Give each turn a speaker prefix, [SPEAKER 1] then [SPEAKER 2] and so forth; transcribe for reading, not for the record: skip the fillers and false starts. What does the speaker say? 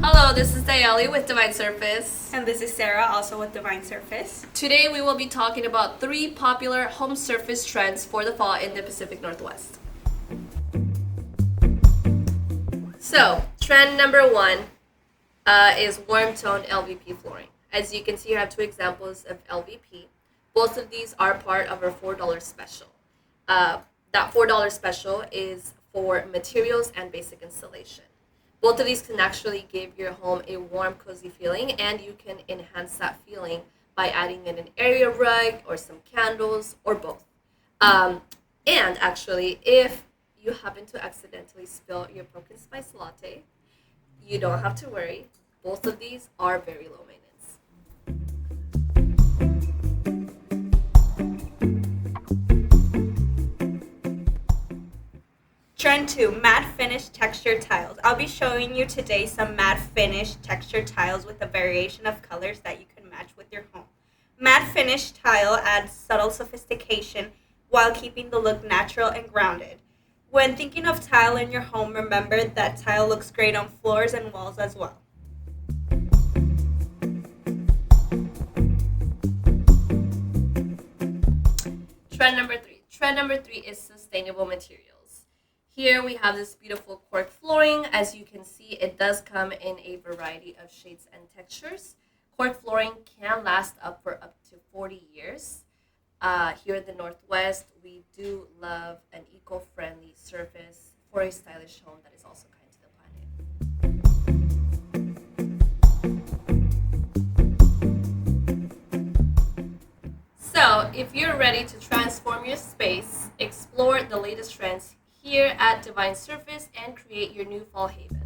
[SPEAKER 1] Hello, this is Dayali with Divine Surface.
[SPEAKER 2] And this is Sarah, also with Divine Surface.
[SPEAKER 1] Today we will be talking about 3 popular home surface trends for the fall in the Pacific Northwest. So, trend number 1 is warm tone LVP flooring. As you can see, here I have 2 examples of LVP. Both of these are part of our $4 special. That $4 special is for materials and basic installation. Both of these can actually give your home a warm, cozy feeling, and you can enhance that feeling by adding in an area rug or some candles or both. And actually, if you happen to accidentally spill your pumpkin spice latte, you don't have to worry. Both of these are very low maintenance.
[SPEAKER 2] Trend 2, matte finish texture tiles. I'll be showing you today some matte finish texture tiles with a variation of colors that you can match with your home. Matte finish tile adds subtle sophistication while keeping the look natural and grounded. When thinking of tile in your home, remember that tile looks great on floors and walls as well.
[SPEAKER 1] Trend number 3. Trend number 3 is sustainable materials. Here we have this beautiful cork flooring. As you can see, it does come in a variety of shades and textures. Cork flooring can last up for up to 40 years. Here in the Northwest, we do love an eco-friendly surface for a stylish home that is also kind to the planet. So, if you're ready to transform your space, explore the latest trends here at Divine Surface and create your new fall haven.